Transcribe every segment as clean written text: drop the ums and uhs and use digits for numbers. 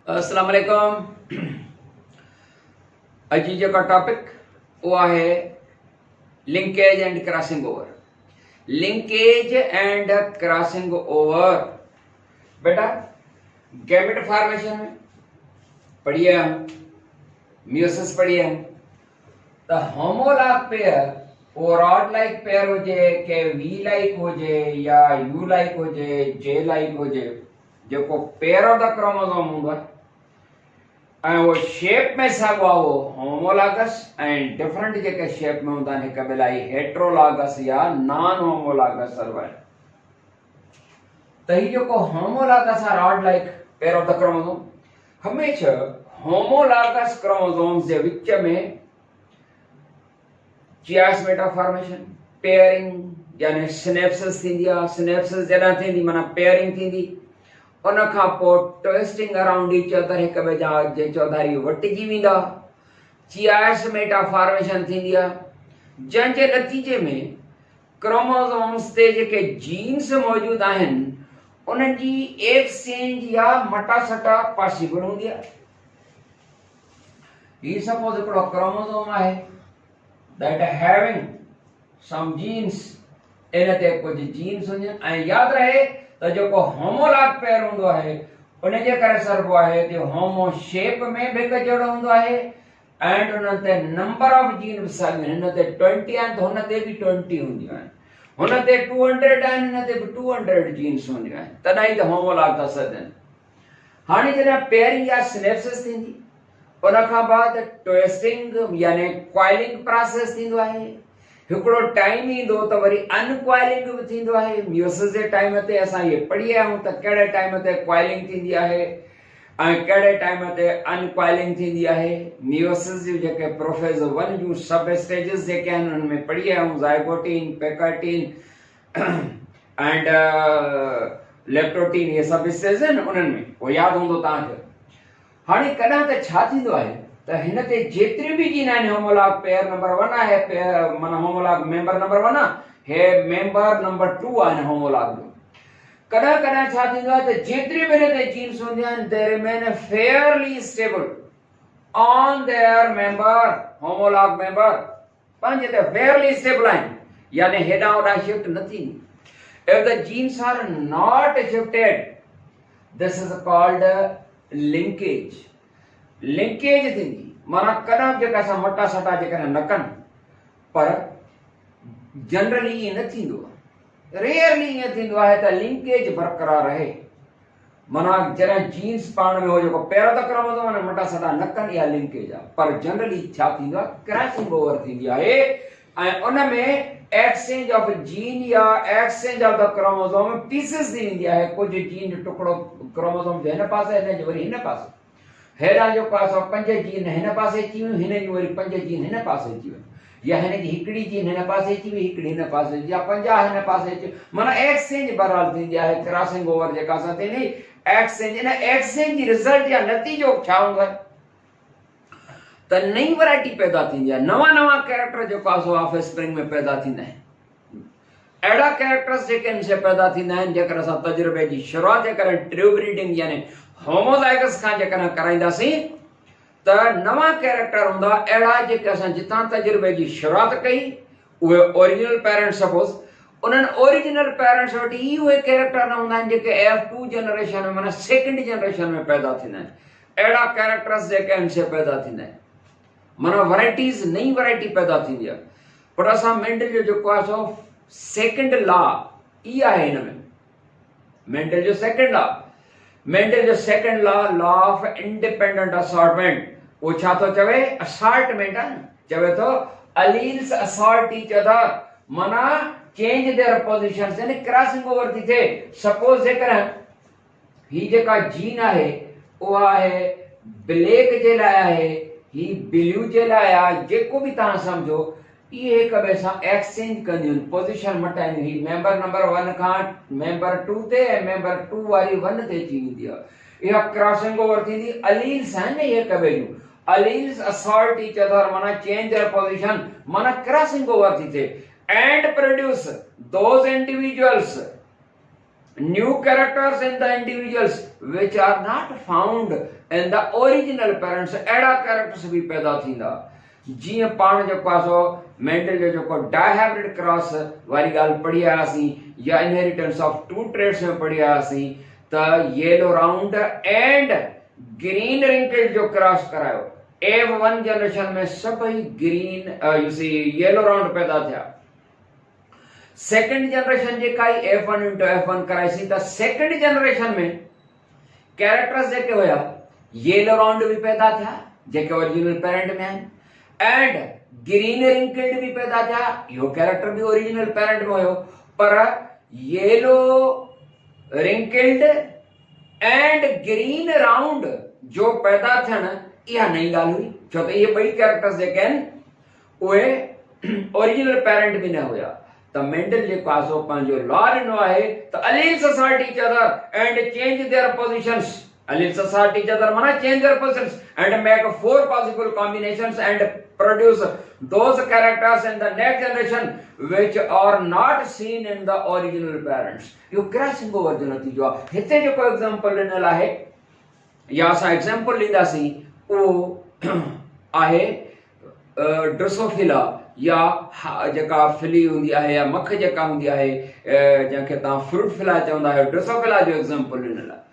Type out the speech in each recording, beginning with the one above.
अस्सलाम वालेकुम। अजी जो टॉपिक वो है linkage and crossing over. Linkage and crossing over बेटा गैमेट फॉर्मेशन में पढ़िए हम, मियोसिस पढ़िए हम। तो होमोलॉग पेयर वो रॉड लाइक पेयर हो जे के वी लाइक हो जे या यू लाइक हो जे जे लाइक हो जे जो पेयर ऑफ द क्रोमोसोम होंगे ऐं वो शेप में साॻियो आहे वो होमोलॉगस ऐं डिफरेंट जेके शेप में हूंदा आहिनि हिक ॿिए लाइ हेट्रोलॉगस या नॉन होमोलॉगस सर्वाइव। त ही जेको होमोलॉगस आहे rod like pair of the chromosome, हमेशह होमोलॉगस क्रोमोसोम्स जे विच में चियास्मेटा फॉर्मेशन पेयरिंग यानी सिनेप्सिस थींदी आहे। सिनेप्सिस जॾहिं थींदी माना पेयरिंग थींदी, उन खां पोइ ट्विस्टिंग अराउंड ईच अदर हिक ॿिए जा जे चौधारी वटिजी वेंदा, चियास्मेटा फॉर्मेशन थींदी आहे जंहिंजे नतीजे में क्रोमोसोम्स ते जेके जीन्स मौजूद आहिनि उन्हनि जी एक्सचेंज या मटासटा पॉसिबल हूंदी आहे। ही सपोज हिकिड़ो क्रोमोसोम आहे दैट हैविंग सम जीन्स, इन ते कुछ जीन्स हुजनि ऐं यादि रहे त जेको होमोलॉग पेयर हूंदो आहे उन जे करे सरबो आहे त होमो शेप में भी हिकु जहिड़ो हूंदो आहे एंड उन ते नंबर ऑफ जीन बि साॻियूं आहिनि। हिन ते 20 आहिनि त हुन ते बि 20 हूंदियूं आहिनि, हुन ते 200 आहिनि हिन ते बि 200 जीन्स हूंदियूं आहिनि, तॾहिं त होमोलॉग था सॾनि। हाणे जॾहिं पेयरिंग या सिनेप्सिस थींदी उन खां बाद ट्विस्टिंग यानी क्वाइलिंग प्रोसेस थींदो आहे। हिकिड़ो टाइम ईंदो त वरी अनक्वाइलिंग बि थींदो आहे। मियोसिस जे टाइम ते असां इहे पढ़ी आया आहियूं त कहिड़े टाइम ते क्वाइलिंग थींदी आहे ऐं कहिड़े टाइम ते अनक्वाइलिंग थींदी आहे। मियोसिस जी जेके प्रोफेज 1 जूं सब स्टेजेस जेके आहिनि उन में पढ़ी आया आहियूं, ज़ाइगोटीन, पेकाटीन एंड लेप्टोटीन, इहे सभु स्टेज आहिनि उन्हनि में, उहो यादि हूंदो तव्हांखे। हाणे कॾहिं त छा थींदो आहे त हिन ते जेतिरी बि जीन आहिनि होमोलॉग पेयर नंबर 1 आहे, पेयर माना होमोलॉग मेंबर नंबर 1 आहे, हे मेंबर नंबर 2 आहिनि होमोलॉग जो। कॾहिं कॾहिं छा थींदो आहे त जेतिरी बि हिन ते जीन्स हूंदियूं आहिनि they remain Fairlie stable on their member, homologue member पंहिंजे ते फेयरली स्टेबल आहिनि, यानी हेॾां होॾां शिफ्ट न थींदी। If the genes are not shifted, this is called linkage. Linkage थींदी माना कॾहिं जेका असां मटा सटा जेकॾहिं न कनि, पर जनरली ईअं न थींदो आहे, रेयरली ईअं थींदो आहे त लिंकेज बरक़रार रहे। माना जॾहिं जीन्स पाण में हो जेको पहिरियों त क्रोमोसोम में मटा सटा न कनि इहा लिंकेज आहे, पर जनरली छा थींदो आहे क्रॉसिंग ओवर थींदी आहे ऐं उन में एक्सचेंज ऑफ जीन या exchange of the chromosome pieces थी वेंदी आहे। कुछ जीन जो टुकड़ो क्रोमोसोम जे हिन पासे हिन जो वरी हिन पासे, हेॾां जेको आहे 5 जीन हिन पासे अची वियूं, हिन जूं वरी 5 जीन हिन पासे अची वियूं, या हिन जी हिकिड़ी जीन हिन पासे अची वई, हिकिड़ी हिन पासे या 50 हिन पासे अची, माना एक्सचेंज बहरहाल थींदी आहे। क्रॉसिंग ओवर जेका असां थींदी एक्सचेंज, इन एक्सचेंज जी रिजल्ट या नतीजो छा हूंदो आहे त नई वैरायटी पैदा थींदी आहे, नवां नवां कैरेक्टर जेको आहे सो ऑफ स्प्रिंग में पैदा थींदा आहिनि। अहिड़ा कैरेक्टर्स जेके इन से पैदा थींदा आहिनि जेकर असां तजुर्बे जी शुरूआत जेकॾहिं ट्रू ब्रीडिंग यानी होमोजाइगस खां जेकॾहिं कराईंदासीं त नवां कैरेक्टर हूंदा अहिड़ा जेके असां जितां तजुर्बे जी शुरूआत कई उहे ओरिजिनल पेरेंट्स, सपोज उन्हनि ओरिजिनल पेरेंट्स वटि ई उहे कैरेक्टर न हूंदा आहिनि जेके F2 जनरेशन में माना सेकेंड जनरेशन में पैदा थींदा आहिनि। अहिड़ा कैरेक्टर्स जेके इन से पैदा थींदा आहिनि, माना वैराइटीज़ नई वैरायटी पैदा थींदी आहे। पर असां मेंडल जो जेको आहे सो सेकेंड लॉ ई आहे हिन में, मेंडल जो सेकेंड लॉ, मेंडल जो second law of independent assortment, वो छा थो चवे असॉर्टमेंट आहे, चवे थो अलील्स असॉर्ट ईच अदर, माना चेंज देयर पोजीशंस, यानी क्रॉसिंग ओवर थी थिए। सपोज जेकॾहिं ही जेका जीन आहे उहा आहे ब्लैक जे लाइ आहे, ही ब्लू जे लाइ आहे, जेको बि तव्हां सम्झो, इहे हिक ॿिए सां एक्सचेंज कंदियूं आहिनि, पोजीशन मटाईंदियूं। ही मेंबर नंबर 1 खां मेंबर 2 ते ऐं मेंबर 2 वारी 1 ते अची वेंदी आहे, इहा क्रॉसिंग ओवर थींदी। अलील्स आहिनि इहे हिक ॿिए जूं, अलील्स असॉर्ट ईच अदर माना चेंज देयर पोजीशन, माना क्रॉसिंग ओवर थी थिए and produce those individuals new characters in the individuals which are not found in the original parents, अहिड़ा कैरेक्टर्स भी पैदा थींदा। जीअं पाण जेको आहे सो मेंडल जो जेको डायहाइब्रिड क्रॉस वारी ॻाल्हि पढ़ी आयासीं या इनहेरिटेंस ऑफ टू ट्रेड्स में पढ़ी आयासीं त yellow round and green wrinkled जो क्रॉस करायो F1 जनरेशन में सभई green you see yellow round पैदा थिया। सेकंड जनरेशन जेका F1 इंटू F1 कराईसीं त सेकंड जनरेशन में कैरेक्टर्स जेके हुया येलो राउंड भी पैदा थिया जेके ओरिजिनल पेरेंट में आहिनि एंड ग्रीन रिंकल्ड भी पैदा थिया, इहो कैरेक्टर भी ओरिजिनल पेरेंट में हुयो, पर yellow wrinkled and green round जो पैदा थियनि इहा नई ॻाल्हि हुई, छो त इहे ॿई कैरेक्टर्स जेके आहिनि उहे ओरिजिनल पेरेंट भी न हुया। त मेंडल जेको आहे सो पंहिंजो लॉ ॾिनो आहे त alleles assert each other and change their positions, alleles assert each other माना change their positions and make 4 possible combinations and produce those characters in the next generation which are not seen in the original parents। इहो crossing over जो नतीजो आहे। हिते जेको example ॾिनल आहे या असां एग्जांपल ॾींदासीं उहो आहे ड्रोसोफिला या जेका फिली हूंदी आहे या मख जेका हूंदी आहे जंहिंखे तव्हां फ्रूट फिला चवंदा आहियो, ड्रोसोफिला जो एग्जांपल ॾिनल आहे।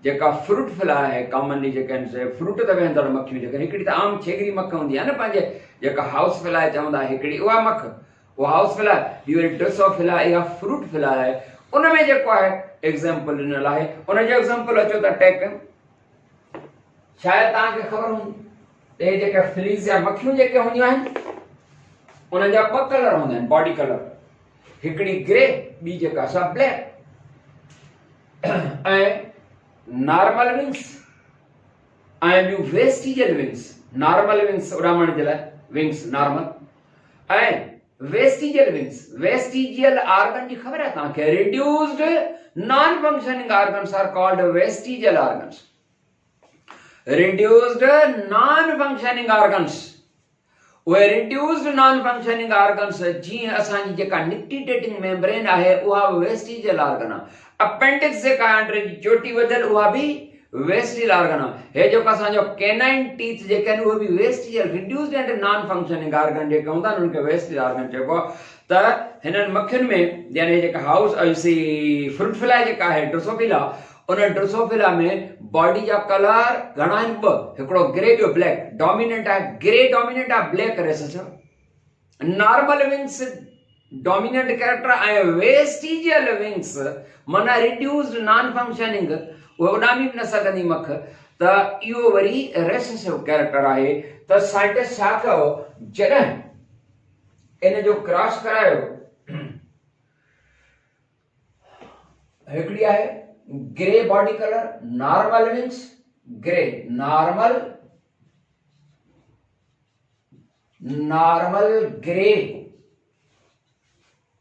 जेका फ्रूट फिला आहे कॉमनली जेके आहिनि फ्रूट ते वेहंदड़ मखियूं जेके हिकिड़ी त आम छेगरी मख हूंदी आहे न पंहिंजे जेका हाउस फिला चवंदा आहे हिकिड़ी उहा मख उहा हाउस फिला, इहो ड्रोसोफिला इहा फ्रूट फिला आहे। उन में जेको आहे एग्जांपल ॾिनल आहे, उनजो एग्जांपल अचो त टेक शायदि तव्हांखे ख़बर हूंदी हे जेके फिलीज़ या मखियूं जेके हूंदियूं आहिनि उन जा ॿ कलर हूंदा आहिनि बॉडी कलर, हिकिड़ी ग्रे ॿी जेका सा ब्लैक। ऐं नॉर्मल विंग्स ऐं ॿियूं वेस्टिजियल विंग्स, नॉर्मल विंग्स उॾामण जे लाइ विंग्स नॉर्मल ऐं वेस्टिजियल विंग्स, वेस्टिजियल ऑर्गन जी ख़बर आहे तव्हांखे, reduced non functioning organs are called vestigial organs. Reduced non functioning organs, उहे रिड्यूस्ड नॉन फंक्शनिंग ऑर्गन्स जीअं असांजी जेका निक्टिटेटिंग मेम्ब्रेन आहे उहा वेस्टिजियल ऑर्गन आहे। अपेंडिक्स जेका अंडर जी चोटी वधियल उहा बि वेस्टिजियल ऑर्गन आहे। हे जेको असांजो केनाइन टीथ जेके आहिनि उहे बि vestigial reduced and non functioning organ जेके हूंदा आहिनि उनखे वेस्टिजियल ऑर्गन चइबो आहे। त हिननि मखियुनि में यानी जेका हाउस फ्रूट फ्लाई जेका आहे ड्रोसोफिला, उन ड्रोसोफिला में बॉडी जा कलर घणा आहिनि ॿ, हिकिड़ो ग्रे ॿियो ब्लैक। डोमिनेंट आहे ग्रे, डोमिनेंट आहे black recessive. Normal wings dominant character ऐं वेस्टिजियल विंग्स माना रिड्यूस्ड नॉन फंक्शनिंग, उहे उॾामी बि न सघंदी मख, त इहो वरी रेसेसिव कैरेक्टर आहे। त साइंटिस्ट छा कयो, जॾहिं इन जो क्रॉस करायो, हिकिड़ी आहे grey body colour, normal wings grey, normal grey,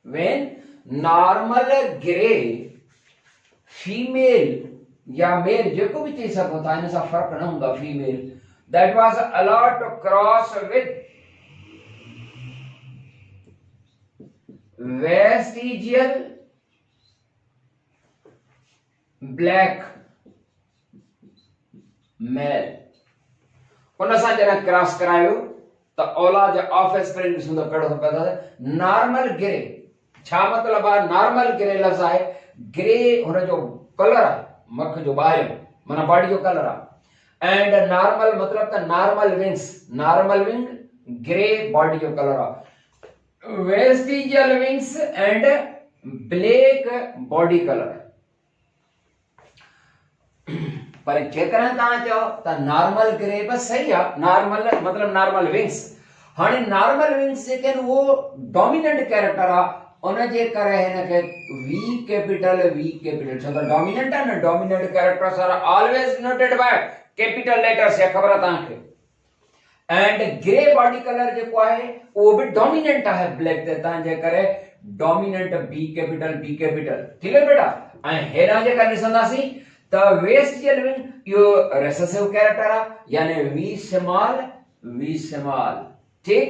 when normal grey female या मेल जेको भी चई सघो था, इन सां फर्क न हूंदा, female that was allowed to cross with vestigial black male। उन सां जॾहिं क्रॉस करायो त औलाद ऑफ स्प्रिंग हूंदो कहिड़ो पैदा थिए, नॉर्मल ग्रे। छा मतलब आहे नॉर्मल ग्रे लफ़्ज़ आहे, ग्रे हुनजो कलर आहे मख जो ॿाहिरियों माना बॉडी जो कलर आहे, एंड नॉर्मल मतलब त normal wings, normal wing grey body जो कलर आहे, vestigial wings and black body colour. पर जेकॾहिं तव्हां चओ त नॉर्मल ग्रे बस सही आहे, नॉर्मल मतलब नॉर्मल विंग्स। हाणे नॉर्मल विंग्स जेके आहिनि उहो डोमिनेंट कैरेक्टर आहे, उन जे करे हिनखे वी कैपिटल छो त डोमिनेंट आहे न, dominant characters are always noted by capital letters, या ख़बर आहे तव्हांखे। एंड ग्रे बॉडी कलर जेको आहे उहो बि डोमिनेंट आहे ब्लैक ते, तंहिंजे करे डोमिनेंट बी कैपिटल ठीक है बेटा। ऐं हेॾां जेका ॾिसंदासीं त वेस्टिजियल विंग इहो रेसेसिव कैरेक्टर आहे, यानी वी स्मॉल ठीक।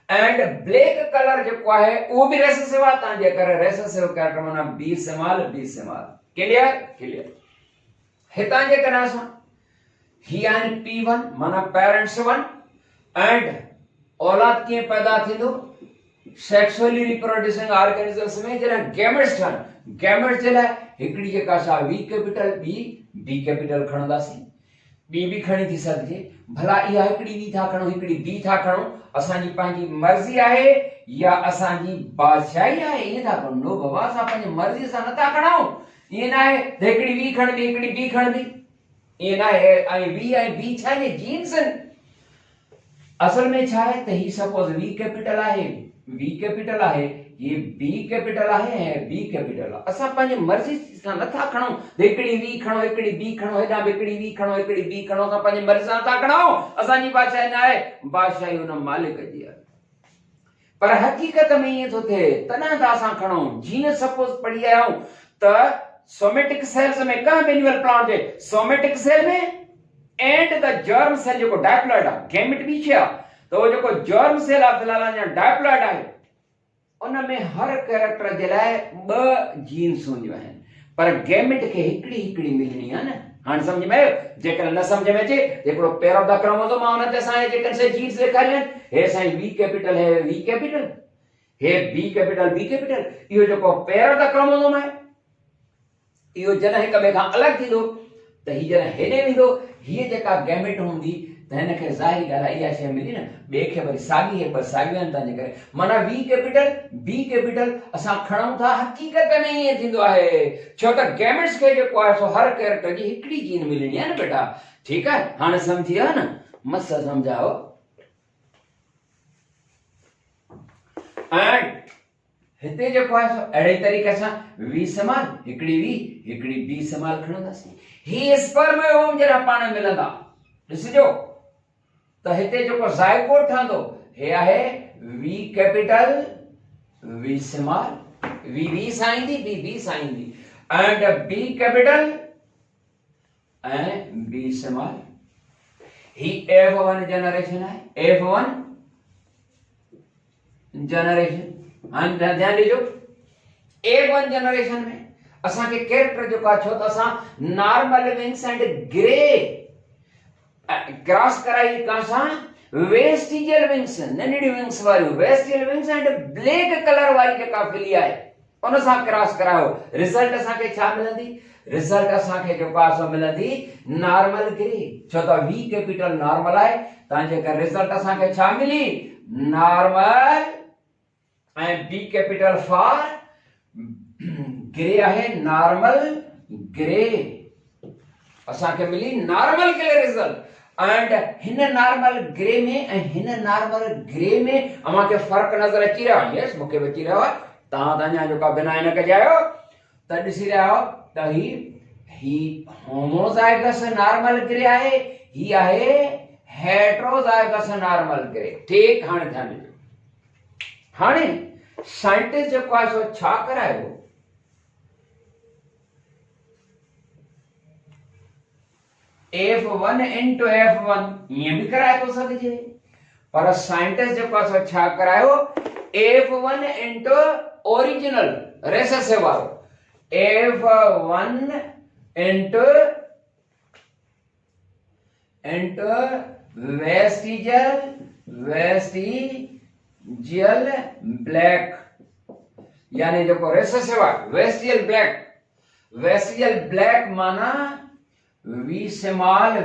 एंड ब्लैक कलर जो है वो भी रेसेसिव आता है, जेकर रेसेसिव कैरेक्टर माना बी इस्तेमाल क्लियर क्लियर हितां जे कना सा ही आइन P1 माना पेरेंट्स 1 एंड औलाद के पैदा थींदो सेक्सुअली रिप्रोड्यूसिंग ऑर्गेनिजम्स में जरा गैमेट्स ठन गैमेट्स जे लाइ हिकड़ी जेका सा वी कैपिटल बी कैपिटल खणंदासीं बी भी खणी थी सघजे भला इहा हिकड़ी वी था खणो हिकड़ी बी था खणो असांजी पंहिंजी मर्ज़ी आहे या असांजी बादशाही आहे ईअं था करूं नो बाबा असां पंहिंजी मर्ज़ी सां नथा खणूं ईअं न आहे त हिकड़ी वी खणबी हिकड़ी बी खणबी ईअं न आहे ऐं वी ऐं बी छा आहिनि जीन्स आहिनि असल में छा आहे त ही सपोज वी कैपिटल आहे ये बी कैपिटल आहे ऐं बी कैपिटल आहे असां पंहिंजी मर्ज़ी सां नथा खणूं हिकड़ी वी खणो हिकड़ी बी खणो हेॾां बि हिकड़ी वी खणो हिकड़ी बी खणो असां पंहिंजी मर्ज़ी सां नथा खणूं असांजी बादशाही न आहे बादशाही हुन मालिक जी आहे पर हकीकत में ईअं थो थिए तॾहिं त असां खणूं जीअं सपोज पढ़ी आया आहियूं त सोमेटिक सेल्स में कंहिं बेन्युअल प्लांट जे सोमेटिक सेल में एंड द जर्म सेल जेको डायप्लॉइड आहे गैमेट बि छा त उहो जेको जर्म सेल आहे फिलहाल अञा डायप्लॉइड आहे उनमें हर कैरेक्टर जे लाइ ॿ जीन्स हूंदियूं आहिनि पर गैमेट खे हिकड़ी मिलणी आहे न हाणे समझ में आयो जेकर न समझ में अचे हिकिड़ो पहिरों द क्रोमोसोम आहे उन ते असां जेकॾहिं से जीन्स ॾेखारियूं आहिनि हे साईं वी कैपिटल है वी कैपिटल हे बी कैपिटल इहो जेको पहिरों द क्रोमोसोम आहे इहो जॾहिं हिक ॿिए खां अलॻि थींदो त ही जॾहिं हेॾे वेंदो हीअ जेका गैमेट हूंदी त हिनखे ज़ाहिरी ॻाल्हि आहे इहा शइ मिली न ॿिए खे वरी साॻी है पर साॻियूं आहिनि तंहिंजे करे माना वी कैपिटल बी कैपिटल असां खणूं था हक़ीक़त में ईअं थींदो आहे छो त गैमेट्स खे जेको आहे सो हर कैरेक्टर जी हिकड़ी जीन मिलणी आहे न बेटा ठीकु आहे हाणे सम्झी विया न मस्त सम्झाओ एंड हिते जेको आहे सो अहिड़े तरीक़े सां वी समाल हिकड़ी वी हिकड़ी बी समाल खणंदासीं ही स्पर्म ओम जरा पाण मिलंदा ॾिसजो त हिते जेको ज़ाइगोट ठहंदो हे आहे वी कैपिटल वी स्मॉल वी सां ईंदी बी सां ईंदी एंड बी कैपिटल ऐं बी स्मॉल ही F1 जनरेशन आहे F1 जनरेशन हां ध्यान ॾिजो F1 जनरेशन में असांखे कैरेक्टर जेको आहे छो त असां normal wings and grey cross कराई कासा वेस्टिजियल विंग्स नंढड़ी विंग्स वाली vestigial wings and black colour वाली जेका फिली आहे उन सां क्रॉस करायो रिजल्ट असांखे छा मिलंदी रिजल्ट असांखे जेको आहे सो मिलंदी नॉर्मल ग्रे छो त वी कैपिटल नॉर्मल आहे तव्हांजे करे रिजल्ट असांखे छा मिली नॉर्मल ऐं बी कैपिटल फॉर ग्रे आहे नॉर्मल ग्रे असांखे मिली नॉर्मल ग्रे रिजल्ट एंड हिन नॉर्मल ग्रे में ऐं हिन नॉर्मल ग्रे में अमांखे फर्क नजर अची रहा है यस मूंखे अची रहा है तव्हां त अञा जेका बिना हिन कजे आहियो त ॾिसी रहिया आहियो त ही होमोजाइगस नॉर्मल ग्रे आहे ही आहे हेटरोजाइगस नॉर्मल ग्रे ठीक हाणे ध्यान ॾिजो हाणे साइंटिस्ट जेको आहे सो छा करायो F1 into F1 ये भी कराए तो सकजे पर साइंटिस्ट जेको आहे छा करायो F1 into ओरिजिनल रेसेसिव वारो F1 into वेस्टिजियल ब्लैक यानी जेको रेसेसिव आहे वेस्टिजियल ब्लैक माना वी स्मॉल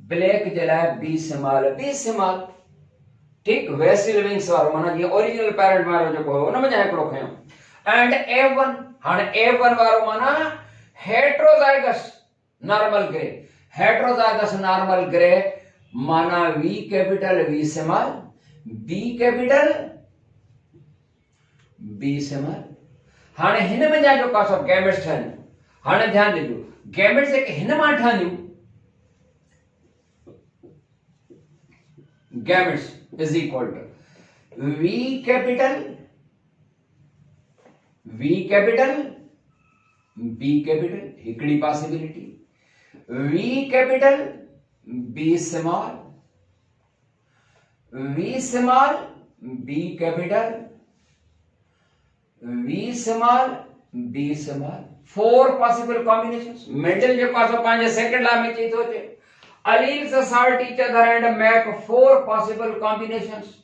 ब्लैक जे लाइ बी स्मॉल ठीक वेस्टिजियल विंग्स वारो माना ये ओरिजिनल पेरेंट वारो जेको हो उन में हिकिड़ो खयो एंड F1 हाणे F1 वारो माना हेटरोजाइगस नॉर्मल ग्रे माना V capital V small B capital B small हाणे हिन में जेको सो गैमेट्स ठहनि हाणे ध्यान ॾिजो गैमेट्स एक हिन मां ठहंदियूं gametes is equal to V capital B capital हिकड़ी possibility V capital B small V small, B capital, V small, B small. 4 possible combinations. Mendel जो पास पांच सेकंड ला में चीज होते alleles assert each other and make 4 possible combinations.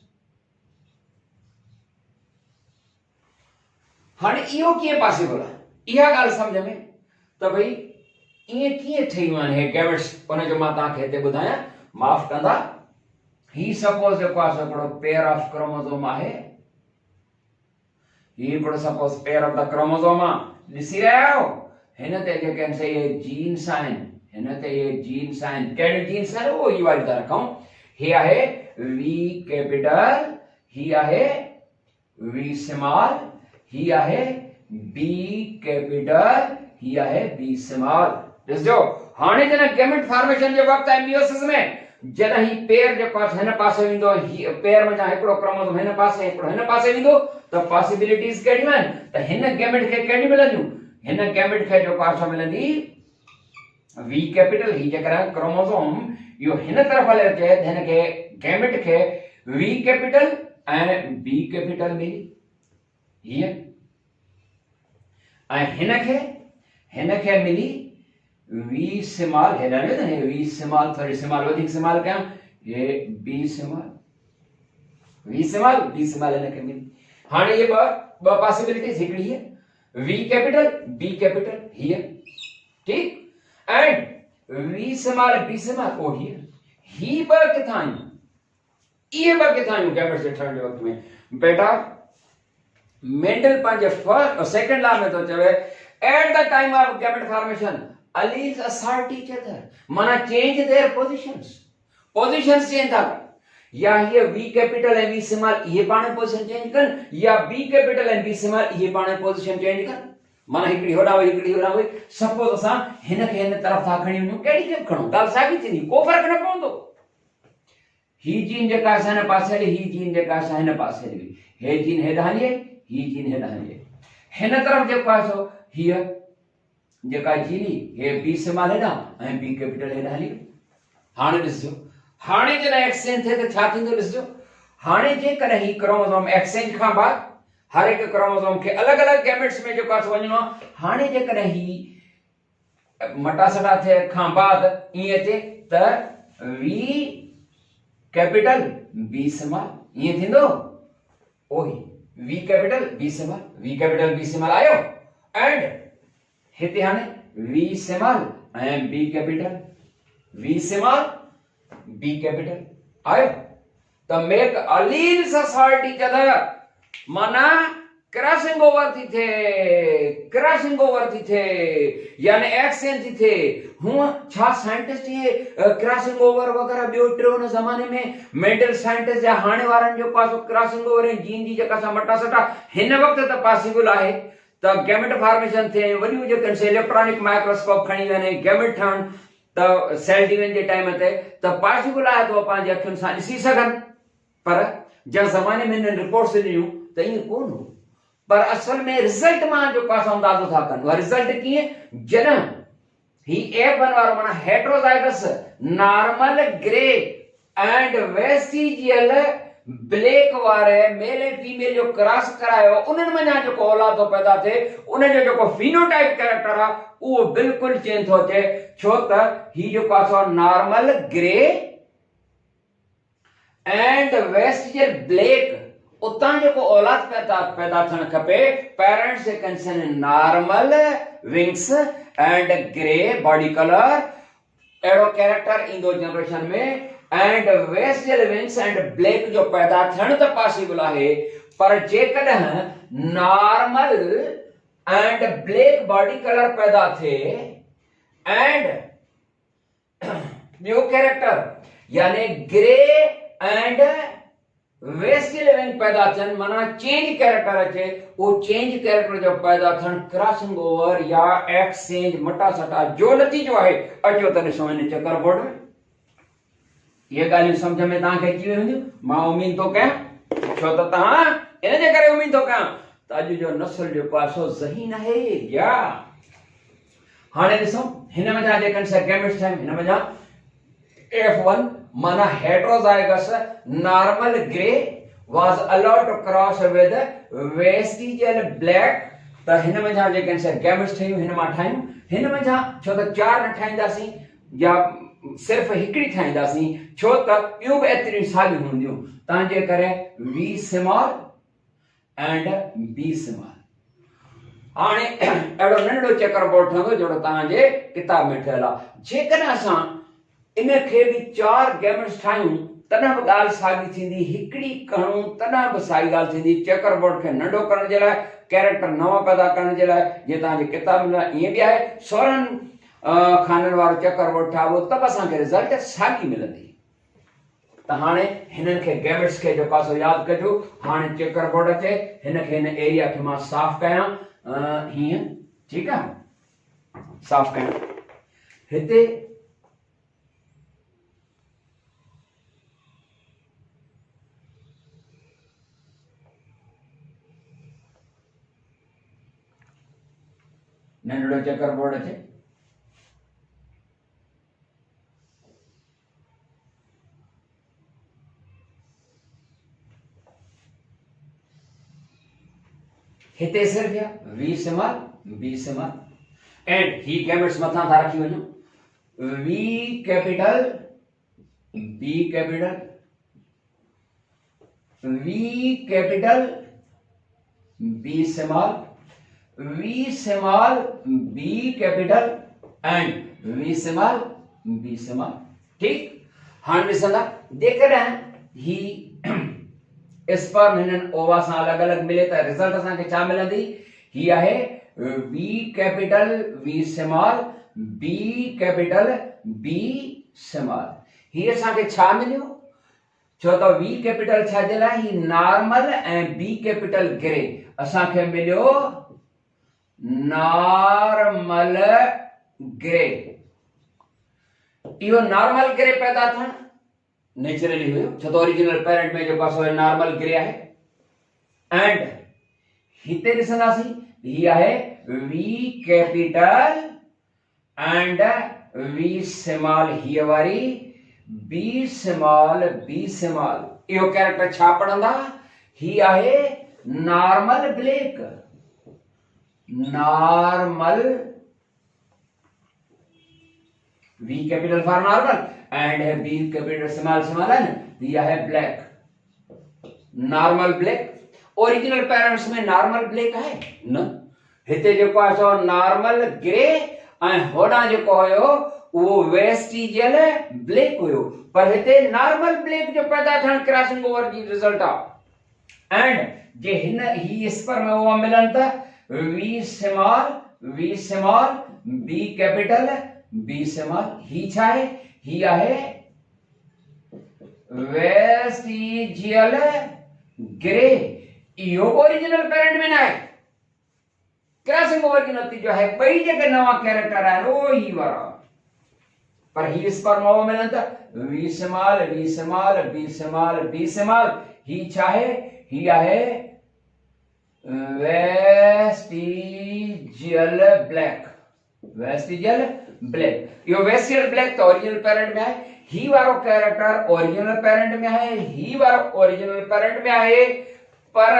हाणे इहो कीअं possible आहे इहा ॻाल्हि सम्झ में त भई ईअं कीअं ठही वञे हे गैमेट्स उन जो मां तव्हांखे हिते ॿुधायां माफ़ कंदा ही सपोज जेको आहे हिकिड़ो पेयर ऑफ क्रोमोसोम आहे ही हिकिड़ो suppose pair of the chromosome आहे ॾिसी रहिया आहियो हिन ते जेके आहिनि से इहे जीन्स आहिनि हिन ते इहे जीन्स आहिनि कहिड़ियूं जीन्स आहिनि उहो ई वारी था रखूं ही आहे वी कैपिटल ही आहे वी स्मॉल ही आहे बी कैपिटल ही आहे बी स्मॉल ॾिसजो हाणे जॾहिं गैमेट फॉर्मेशन जे वक़्तु आहे मियोसिस में जॾहिं ही पेयर जे पास हिन पासे वेंदो पेयर में जा हिकिड़ो क्रोमोसोम हिन पासे हिकिड़ो हिन पासे वेंदो त पॉसिबिलिटीज़ कहिड़ियूं आहिनि त हिन गैमेट खे कहिड़ी मिलंदियूं हिन गैमेट खे जो पास मिलंदी वी कैपिटल ही जेकॾहिं क्रोमोसोम इहो हिन तरफ़ हले अचे त हिन खे गैमेट खे वी कैपिटल ऐं बी कैपिटल मिली हीअ ऐं हिन खे मिली वी स्मॉल हेॾा ने वी स्मॉल थोड़ी स्मॉल वधीक स्मॉल कयां ये B small V small B small हिन खे मिली हाणे ये ॿ पॉसिबिलिटीज़ हिकिड़ी है वी कैपिटल बी कैपिटल हीअ ठीक and V small B small ओ हीअ ही ॿ किथां आहियूं इहे ॿ किथां आहियूं गैमेट्स जे ठहण जे वक़्त में बेटा मेंडल पंहिंजे फर्स्ट सेकंड लॉ में तो चवे at the time of gamete formation alleles assert each other माना change their positions change था या ये v capital and v small ये पाणे पोजीशन चेंज कर या b capital and b small ये पाणे पोजीशन चेंज कर माना हिकड़ी होड़ा हुई सपोज असां हिन खे हिन तरफ था खणी वञूं कहिड़ी खे खणो ॻाल्हि साॻी थींदी को फर्क न पवंदो ही जीन जेका असां हिन पासे हली ही जीन जेका असां हिन पासे हली हे जीन हेॾां हली ही जीन हेॾां हली हिन तरफ जेको आहे सो हीअ जेका जीनी हे बी स्मॉल हेॾां ऐं बी कैपिटल हेॾां हली हाणे ॾिसजो हाणे जॾहिं एक्सचेंज थिए त छा थींदो ॾिसजो हाणे जेकॾहिं ही क्रोमोसोम एक्सचेंज खां बाद हर हिकु क्रोमोसोम खे अलॻि अलॻि गैमेट्स में जेको आहे वञिणो आहे हाणे जेकॾहिं ही मटासटा थिए खां बाद ईअं अचे त वी कैपिटल बी स्मॉल ईअं थींदो ओही V capital B small V capital B small आयो एंड हिते हाणे वी स्मॉल ऐं B capital V small B capital आयो त make alleles assert each other माना क्रॉसिंग ओवर थी थे यानी एक्सचेंज थी थे हुआ छा साइंटिस्ट ये क्रॉसिंग ओवर वगैरह ॿियो टियों न ज़माने में मेंटल साइंटिस्ट या हाणे वारनि जो पास क्रॉसिंग ओवर जीन जी जेका सा मटा सटा हिन वक्त त पॉसिबल आहे त गैमेट फॉर्मेशन थे वॾियूं जेके इलेक्ट्रॉनिक माइक्रोस्कोप खणी वञे गैमेट ठहण त सेल डिवीजन जे टाइम ते त पॉसिबल आहे त पंहिंजे अखियुनि सां ॾिसी सघनि पर जंहिं ज़माने में हिननि रिपोर्ट्स ॾिनियूं त ईअं कोन हो पर असल में रिजल्ट मां जो पास अंदाज़ो था कनि रिजल्ट कीअं जॾहिं ही F1 वारो माना heterozygous normal grey and vestigial black वारे मेल ऐं फीमेल जो क्रॉस करायो उन्हनि में जेको औलादो पैदा थिए उन जो जेको फिनोटाइप कैरेक्टर आहे उहो बिल्कुलु चेंज थो अचे छो त ही जेको आहे normal grey and vestigial black उतां जेको औलाद पैदा थियणु खपे parents J concern normal wings and grey body colour अहिड़ो कैरेक्टर ईंदो जनरेशन में and vestigial wings and black जो पैदा थियणु त पॉसिबल आहे पर जेकॾहिं normal and black body colour पैदा थिए एंड न्यू कैरेक्टर यानी ग्रे एंड वेस्टिजियल विंग पैदा थियनि माना चेंज कैरेक्टर अचे वो चेंज कैरेक्टर जो पैदा थियणु क्रॉसिंग ओवर या एक्सचेंज मटा सटा जो नतीजो आहे अचो त ॾिसो हिन चकर बोर्ड में ये ॻाल्हियूं सम्झ में तव्हांखे अची वेंदियूं मां उमीद थो कयां छो त तव्हां इन जे करे उमीद थो कयां त अॼु जो नस्ल जेको आहे सो ज़हीन आहे या हाणे ॾिसो हिन में जा जेकॾहिं गैमेट्स आहिनि हिन में जा F1 माना heterozygous normal gray was allowed to cross with vestigial black। त हिन में जा जेके से गैमेट्स ठहियूं हिन मां ठाहियूं हिन में जा छो त चार न ठाहींदासीं या सिर्फ हिकड़ी ठाहींदासीं छो त ॿियूं बि एतिरियूं साॻियूं हूंदियूं तव्हांजे करे V small and B small। हाणे अहिड़ो नंढड़ो चेकर बोर्ड ठहंदो जहिड़ो तव्हांजे किताब में ठहियल आहे। जेकॾहिं असां इन खे बि चार गैमेट्स ठाहियूं तॾहिं बि ॻाल्हि साॻी थींदी हिकड़ी करणूं तॾहिं बि साॻी ॻाल्हि थींदी। चेकर बोर्ड खे नंढो करण जे लाइ कैरेक्टर नवां पैदा करण जे लाइ जीअं तव्हांजे किताब में ईअं बि आहे 16 खाननि वारो चेकर बोर्ड ठाहियो त बि असांखे रिज़ल्ट साॻी मिलंदी। त हाणे हिननि खे गैमेट्स खे जेको आहे सो यादि कजो। हाणे चेकर बोर्ड अचे हिन खे हिन एरिया खे मां साफ़ कयां हीअं ठीकु आहे साफ़ कयां। हिते नंढड़ो चेकर बोर्ड अचे हिते सिर्फ V small B small and he gametes मथा था रखी वञो V capital B capital V capital B small V small B capital and V small B small। ठीक हाणे ॾिसंदा जेकॾहिं ही स्पर्म हिननि ओवा सां अलॻि अलॻि मिले त रिज़ल्ट असांखे छा मिलंदी। ही आहे V capital V small B capital B small. ही असांखे छा मिलियो छो त V कैपिटल छा जे लाइ ही नॉर्मल ऐं B कैपिटल ग्रे असांखे मिलियो नॉर्मल ग्रे। इहो नॉर्मल ग्रे पैदा थियण नेचुरली हुयो छो त ओरिजिनल पेरेंट में जेको आहे नॉर्मल ग्रे आहे। एंड हिते ॾिसंदासीं ही आहे V capital and V small हीअ वारी B स्मॉल B स्मॉल। इहो कैरेक्टर छा पढ़ंदा ही आहे normal black normal V capital for normal and B capital small small है दिया है black normal black. Original parents में नॉर्मल ब्लैक है न हिते जेको आहे सो नॉर्मल ग्रे ऐं होॾां जेको हुयो उहो वेस्टिजियल ब्लैक हुयो पर हिते नॉर्मल ब्लैक जो पैदा थियण क्रॉसिंग ओवर जी रिजल्ट आहे। एंड जे हिन ही स्पर्म ओवा मिलन त V small B capital B small. ही छा आहे ही आहे वेस्टिजियल ग्रे। इहो ओरिजिनल पेरेंट में न आहे क्रॉसिंग ओवर जो नतीजो है ॿई जेके नवा कैरेक्टर आहिनि उहो ही वारा पर ही स्पर्म ओवा मिलन त V small B small B small B small. ही छा आहे ही आहे वेस्टिजियल ब्लैक वेस्टिजियल ब्लैक। यो वेस्टिजियल ब्लैक तो ओरिजिनल पेरेंट में है ही वारो कैरेक्टर ओरिजिनल पेरेंट में है ही वारो ओरिजिनल पेरेंट में है पर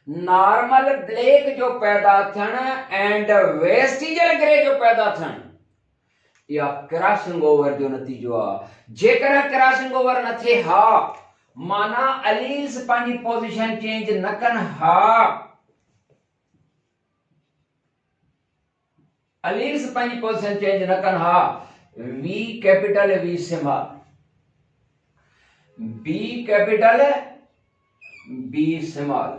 नॉर्मल ब्लैक जो पैदा थियण एंड वेस्टिजियल ग्रे जो पैदा थियण या क्रॉसिंग ओवर जो नतीजो आहे। जेकॾहिं क्रॉसिंग ओवर न थिए हा माना अलील्स पंहिंजी पोजीशन चेंज न कनि हा अलील्स पंहिंजी पोजीशन चेंज न कनि हा V capital V small B capital B small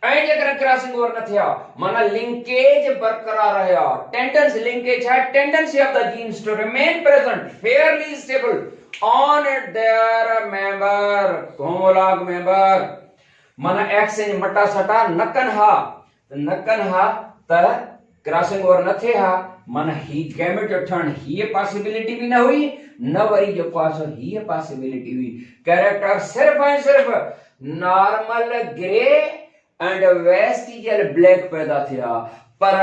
ऐं जेकर क्रॉसिंग ओवर न थिया माना लिंकेज बरकरार रहिया टेंडेंस लिंकेज है tendency of the genes to remain present fairly stable on their member homolog member माना एक्सचेंज मटा सटा नकन हा त क्रॉसिंग ओवर न थे हा माना ही गैमेट जो ठण ही पॉसिबिलिटी भी न हुई न वरी जो पास ही पॉसिबिलिटी हुई। कैरेक्टर सिर्फ एंड सिर्फ normal grey and vestigial black पैदा थिया पर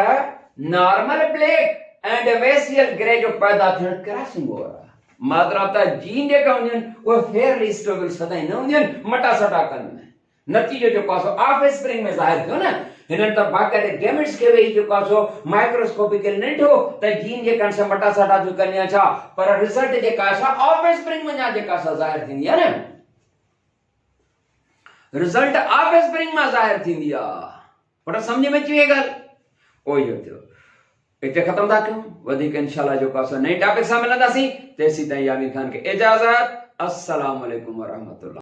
normal black and vestigial grey जो पैदा थियण क्रॉसिंग ओवर मात्रा त जीन जेका हूंदियूं आहिनि उहे फेयरली स्टेबल सदाईं न हूंदियूं आहिनि, मटा सटा कनि। नतीजो जेको आहे सो ऑफ स्प्रिंग में ज़ाहिर थियो न। हिननि त बाक़ाइदे गैमेट्स खे वेही जेको आहे सो माइक्रोस्कोपिकली ॾिठो त जीन जेका आहिनि सा मटा सटा थियूं कनि या छा, पर रिज़ल्ट जेका आहे सा ऑफ स्प्रिंग में जेका सा ज़ाहिर थींदी आहे न, रिज़ल्ट ऑफ स्प्रिंग में ज़ाहिर थींदी आहे। पर सम्झ में अची वई ॻाल्हि? उहो ई थियो। इते ख़त्म था कयूं, वधीक इंशाल्लाह जेको आहे नई टॉपिक सां मिलंदासीं। तेसीं ताईं यामी ख़ान खे इजाज़त। अस्सलाम वालेकुम वरहमतुल्लाह।